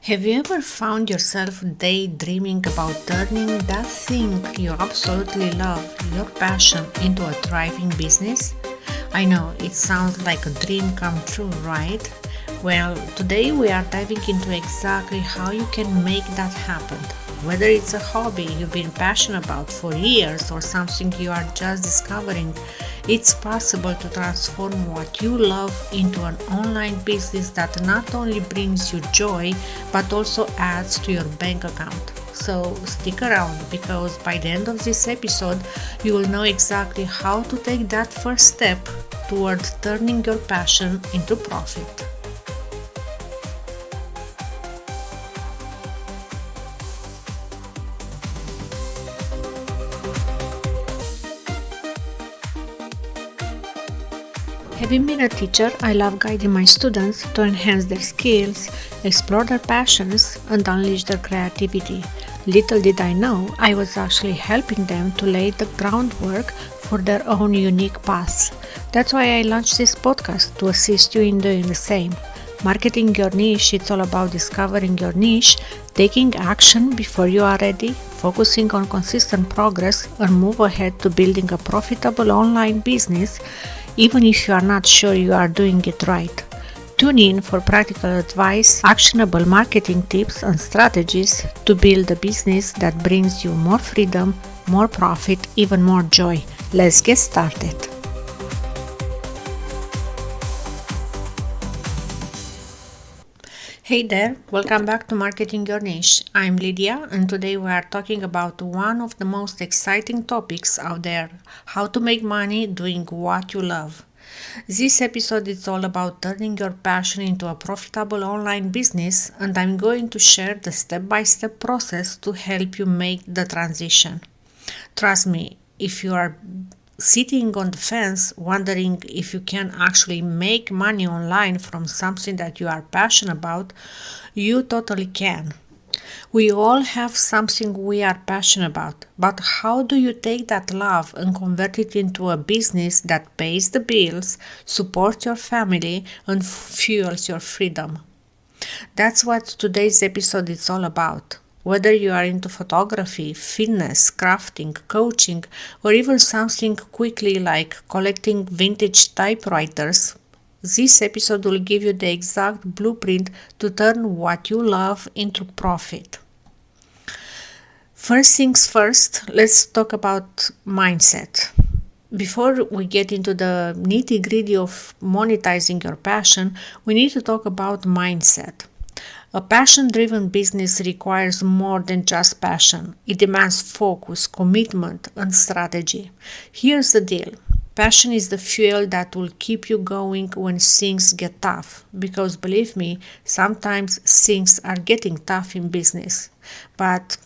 Have you ever found yourself daydreaming about turning that thing you absolutely love, your passion, into a thriving business? I know it sounds like a dream come true, right? Well, today we are diving into exactly how you can make that happen. Whether it's a hobby you've been passionate about for years or something you are just discovering, it's possible to transform what you love into an online business that not only brings you joy but also adds to your bank account. So stick around because by the end of this episode, you will know exactly how to take that first step toward turning your passion into profit. Having been a teacher, I love guiding my students to enhance their skills, explore their passions, and unleash their creativity. Little did I know, I was actually helping them to lay the groundwork for their own unique paths. That's why I launched this podcast to assist you in doing the same. Marketing your niche, it's all about discovering your niche, taking action before you are ready, focusing on consistent progress, and move ahead to building a profitable online business even if you are not sure you are doing it right. Tune in for practical advice, actionable marketing tips and strategies to build a business that brings you more freedom, more profit, even more joy. Let's get started. Hey there, welcome back to Marketing Your Niche. I'm Lydia and today we are talking about one of the most exciting topics out there, how to make money doing what you love. This episode is all about turning your passion into a profitable online business and I'm going to share the step-by-step process to help you make the transition. Trust me, if you are sitting on the fence wondering if you can actually make money online from something that you are passionate about, you totally can. We all have something we are passionate about, but how do you take that love and convert it into a business that pays the bills, supports your family, and fuels your freedom? That's what today's episode is all about. Whether you are into photography, fitness, crafting, coaching, or even something quickly like collecting vintage typewriters, this episode will give you the exact blueprint to turn what you love into profit. First things first, let's talk about mindset. Before we get into the nitty-gritty of monetizing your passion, we need to talk about mindset. A passion-driven business requires more than just passion. It demands focus, commitment, and strategy. Here's the deal. Passion is the fuel that will keep you going when things get tough. Because believe me, sometimes things are getting tough in business. But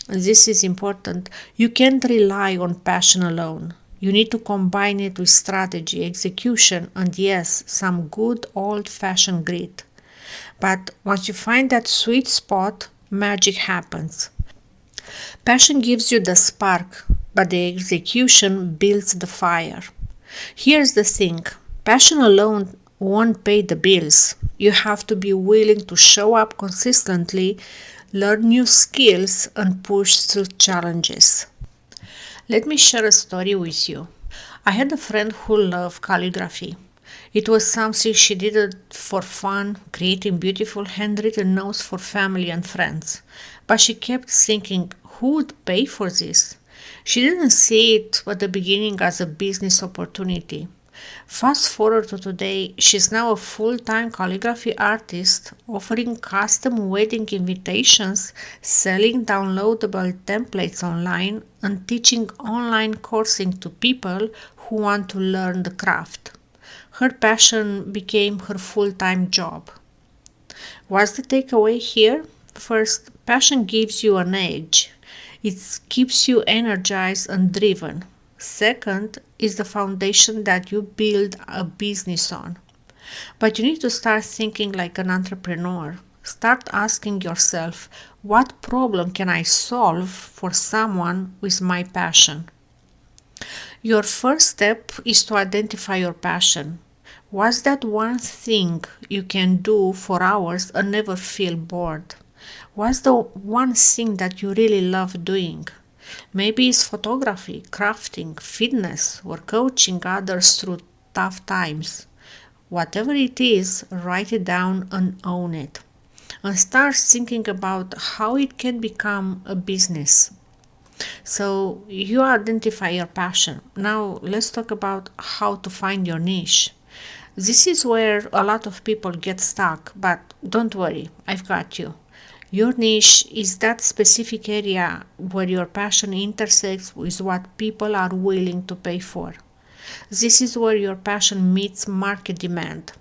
this is important. You can't rely on passion alone. You need to combine it with strategy, execution, and yes, some good old-fashioned grit. But once you find that sweet spot, magic happens. Passion gives you the spark, but the execution builds the fire. Here's the thing. Passion alone won't pay the bills. You have to be willing to show up consistently, learn new skills, and push through challenges. Let me share a story with you. I had a friend who loved calligraphy. It was something she did it for fun, creating beautiful handwritten notes for family and friends. But she kept thinking, who would pay for this? She didn't see it at the beginning as a business opportunity. Fast forward to today, she's now a full-time calligraphy artist, offering custom wedding invitations, selling downloadable templates online, and teaching online coursing to people who want to learn the craft. Her passion became her full-time job. What's the takeaway here? First, passion gives you an edge. It keeps you energized and driven. Second is the foundation that you build a business on. But you need to start thinking like an entrepreneur. Start asking yourself, what problem can I solve for someone with my passion? Your first step is to identify your passion. What's that one thing you can do for hours and never feel bored? What's the one thing that you really love doing? Maybe it's photography, crafting, fitness, or coaching others through tough times. Whatever it is, write it down and own it. And start thinking about how it can become a business. So you identify your passion. Now let's talk about how to find your niche. This is where a lot of people get stuck, but don't worry, I've got you. Your niche is that specific area where your passion intersects with what people are willing to pay for. This is where your passion meets market demand.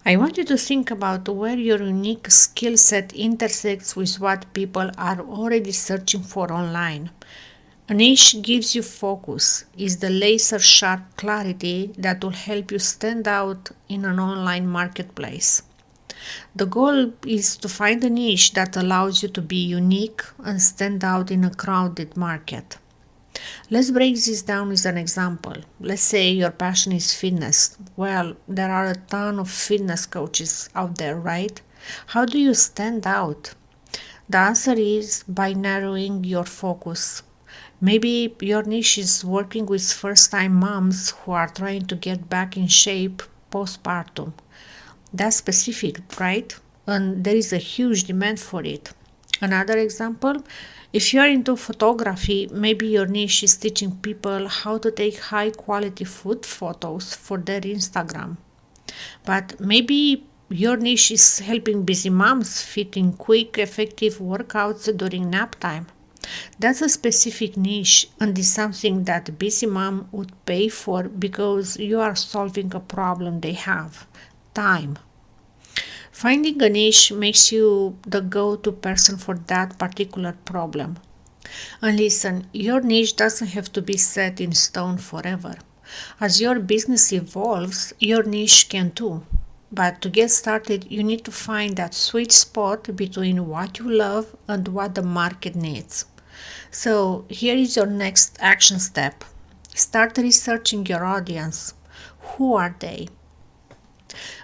I want you to think about where your unique skill set intersects with what people are already searching for online. A niche gives you focus, is the laser sharp clarity that will help you stand out in an online marketplace. The goal is to find a niche that allows you to be unique and stand out in a crowded market. Let's break this down with an example. Let's say your passion is fitness. Well, there are a ton of fitness coaches out there, right? How do you stand out? The answer is by narrowing your focus. Maybe your niche is working with first time moms who are trying to get back in shape postpartum. That's specific, right? And there is a huge demand for it. Another example, if you're into photography, maybe your niche is teaching people how to take high quality food photos for their Instagram. But maybe your niche is helping busy moms fit in quick, effective workouts during nap time. That's a specific niche and is something that busy mom would pay for because you are solving a problem they have. Time. Finding a niche makes you the go-to person for that particular problem. And listen, your niche doesn't have to be set in stone forever. As your business evolves, your niche can too. But to get started, you need to find that sweet spot between what you love and what the market needs. So, here is your next action step. Start researching your audience. Who are they?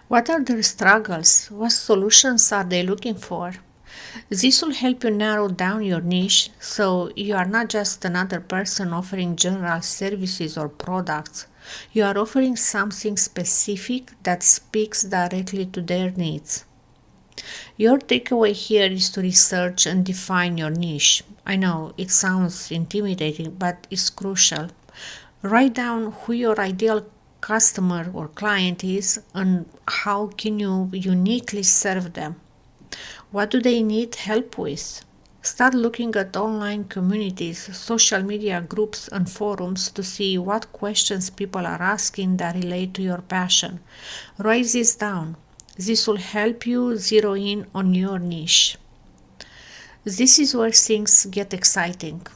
What are their struggles? What solutions are they looking for? This will help you narrow down your niche so you are not just another person offering general services or products. You are offering something specific that speaks directly to their needs. Your takeaway here is to research and define your niche. I know it sounds intimidating, but it's crucial. Write down who your ideal customer or client is and how can you uniquely serve them. What do they need help with? Start looking at online communities, social media groups, and forums to see what questions people are asking that relate to your passion. Write this down. This will help you zero in on your niche. This is where things get exciting.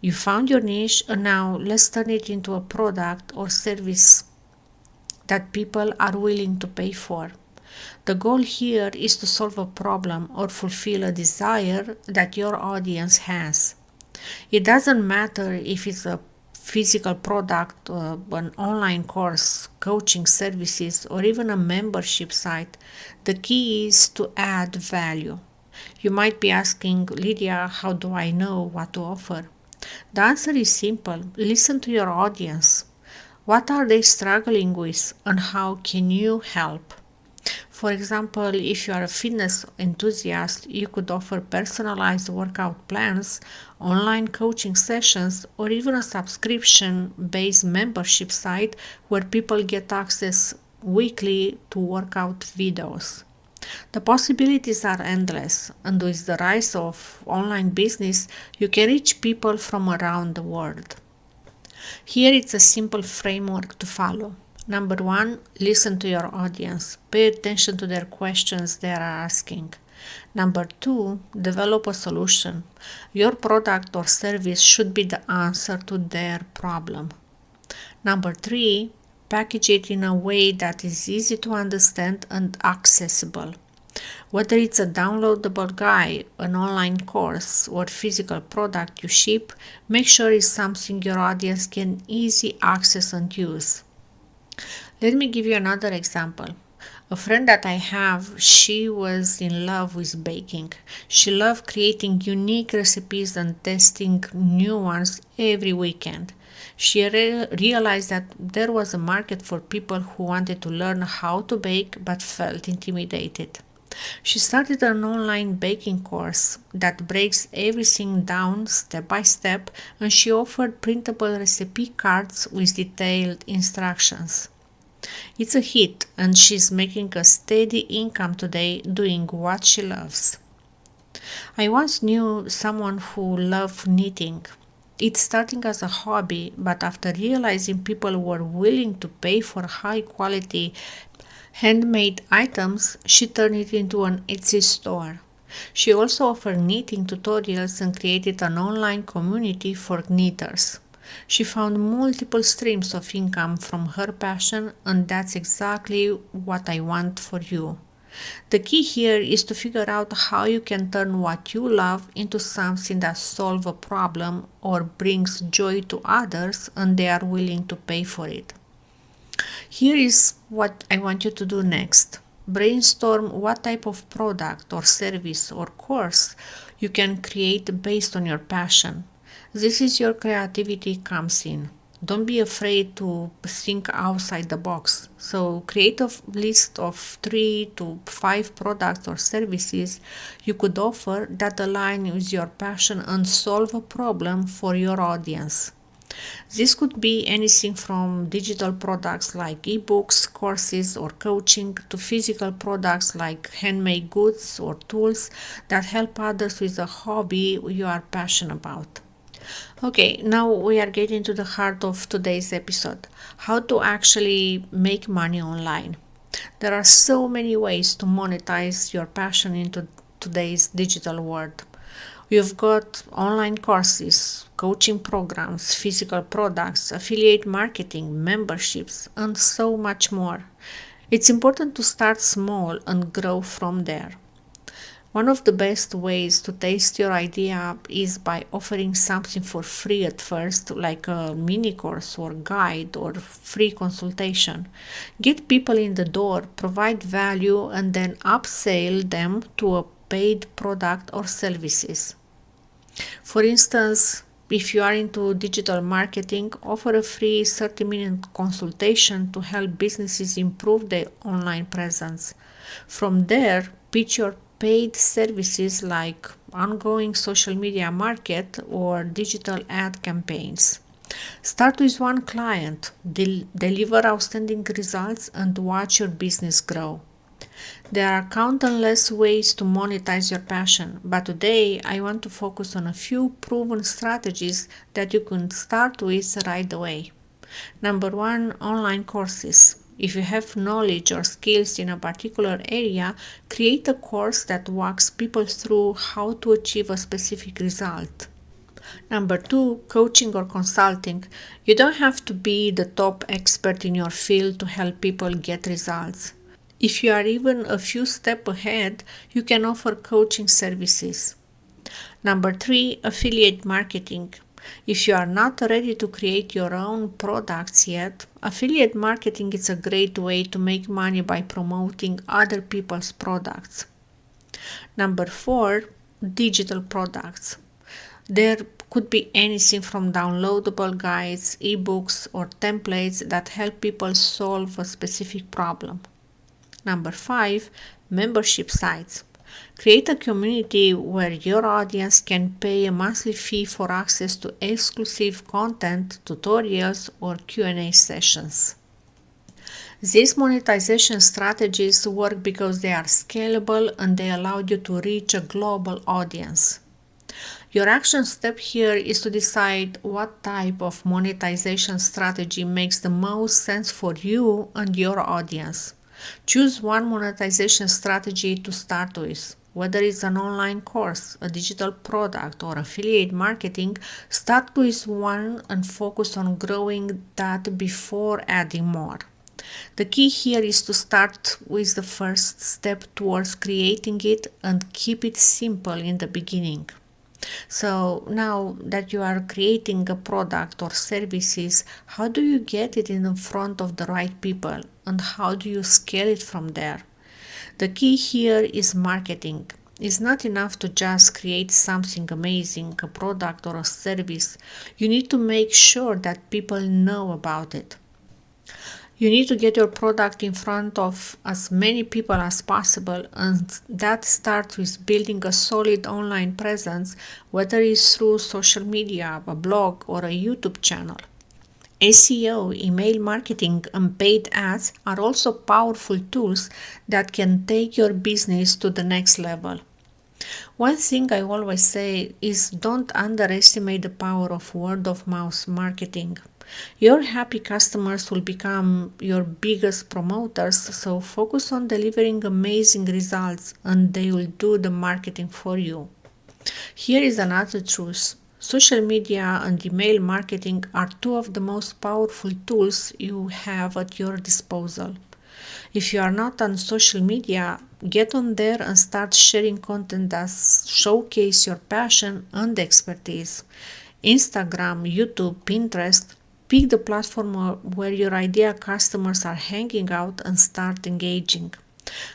You found your niche and now let's turn it into a product or service that people are willing to pay for. The goal here is to solve a problem or fulfill a desire that your audience has. It doesn't matter if it's a physical product, an online course, coaching services, or even a membership site. The key is to add value. You might be asking, Lydia, how do I know what to offer? The answer is simple. Listen to your audience. What are they struggling with and how can you help? For example, if you are a fitness enthusiast, you could offer personalized workout plans, online coaching sessions, or even a subscription based membership site where people get access weekly to workout videos. The possibilities are endless, and with the rise of online business, you can reach people from around the world. Here it's a simple framework to follow. Number one, listen to your audience. Pay attention to their questions they are asking. Number two, develop a solution. Your product or service should be the answer to their problem. Number three, package it in a way that is easy to understand and accessible. Whether it's a downloadable guide, an online course, or physical product you ship, make sure it's something your audience can easily access and use. Let me give you another example. A friend that I have, she was in love with baking. She loved creating unique recipes and testing new ones every weekend. She realized that there was a market for people who wanted to learn how to bake but felt intimidated. She started an online baking course that breaks everything down step by step, and she offered printable recipe cards with detailed instructions. It's a hit, and she's making a steady income today doing what she loves. I once knew someone who loved knitting. It starting as a hobby, but after realizing people were willing to pay for high quality handmade items, she turned it into an Etsy store. She also offered knitting tutorials and created an online community for knitters. She found multiple streams of income from her passion, and that's exactly what I want for you. The key here is to figure out how you can turn what you love into something that solves a problem or brings joy to others and they are willing to pay for it. Here is what I want you to do next. Brainstorm what type of product or service or course you can create based on your passion. This is your creativity comes in. Don't be afraid to think outside the box. So create a list of 3 to 5 products or services you could offer that align with your passion and solve a problem for your audience. This could be anything from digital products like ebooks, courses, or coaching to physical products like handmade goods or tools that help others with a hobby you are passionate about. Okay, now we are getting to the heart of today's episode, how to actually make money online. There are so many ways to monetize your passion into today's digital world. You've got online courses, coaching programs, physical products, affiliate marketing, memberships, and so much more. It's important to start small and grow from there. One of the best ways to test your idea is by offering something for free at first, like a mini course or guide or free consultation. Get people in the door, provide value, and then upsell them to a paid product or services. For instance, if you are into digital marketing, offer a free 30-minute consultation to help businesses improve their online presence. From there, pitch your paid services like ongoing social media market or digital ad campaigns. Start with one client, deliver outstanding results, and watch your business grow. There are countless ways to monetize your passion, but today I want to focus on a few proven strategies that you can start with right away. Number one, online courses. If you have knowledge or skills in a particular area, create a course that walks people through how to achieve a specific result. Number two, coaching or consulting. You don't have to be the top expert in your field to help people get results. If you are even a few steps ahead, you can offer coaching services. Number three, affiliate marketing. If you are not ready to create your own products yet, affiliate marketing is a great way to make money by promoting other people's products. Number four, digital products. There could be anything from downloadable guides, ebooks, or templates that help people solve a specific problem. Number five, membership sites. Create a community where your audience can pay a monthly fee for access to exclusive content, tutorials, or Q&A sessions. These monetization strategies work because they are scalable and they allow you to reach a global audience. Your action step here is to decide what type of monetization strategy makes the most sense for you and your audience. Choose one monetization strategy to start with. Whether it's an online course, a digital product, or affiliate marketing, start with one and focus on growing that before adding more. The key here is to start with the first step towards creating it and keep it simple in the beginning. So now that you are creating a product or services, how do you get it in front of the right people and how do you scale it from there? The key here is marketing. It's not enough to just create something amazing, a product or a service. You need to make sure that people know about it. You need to get your product in front of as many people as possible, and that starts with building a solid online presence, whether it's through social media, a blog, or a YouTube channel. SEO, email marketing, and paid ads are also powerful tools that can take your business to the next level. One thing I always say is don't underestimate the power of word of mouth marketing. Your happy customers will become your biggest promoters, so focus on delivering amazing results and they will do the marketing for you. Here is another truth. Social media and email marketing are two of the most powerful tools you have at your disposal. If you are not on social media, get on there and start sharing content that showcase your passion and expertise. Instagram, YouTube, Pinterest, pick the platform where your ideal customers are hanging out and start engaging.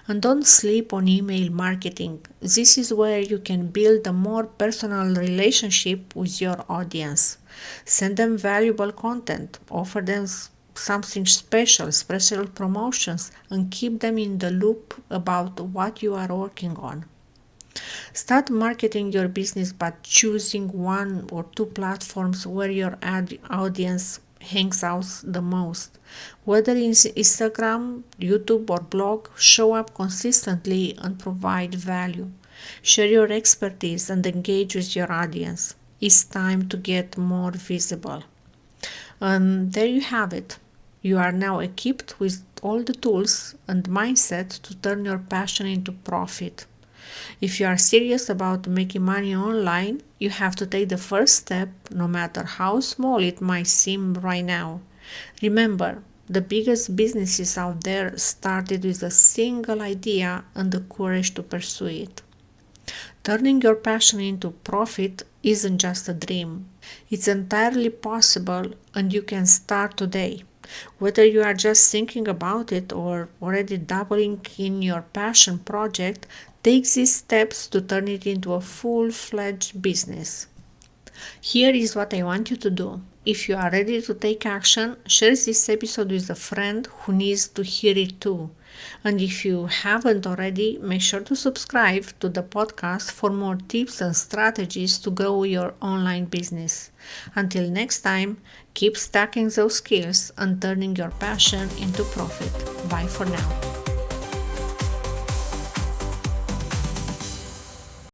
And don't sleep on email marketing. This is where you can build a more personal relationship with your audience. Send them valuable content, offer them something special promotions, and keep them in the loop about what you are working on. Start marketing your business by choosing one or two platforms where your audience hangs out the most. Whether it's Instagram, YouTube, or blog, show up consistently and provide value. Share your expertise and engage with your audience. It's time to get more visible. And there you have it. You are now equipped with all the tools and mindset to turn your passion into profit. If you are serious about making money online, you have to take the first step, no matter how small it might seem right now. Remember, the biggest businesses out there started with a single idea and the courage to pursue it. Turning your passion into profit isn't just a dream. It's entirely possible and you can start today. Whether you are just thinking about it or already dabbling in your passion project, take these steps to turn it into a full-fledged business. Here is what I want you to do. If you are ready to take action, share this episode with a friend who needs to hear it too. And if you haven't already, make sure to subscribe to the podcast for more tips and strategies to grow your online business. Until next time, keep stacking those skills and turning your passion into profit. Bye for now.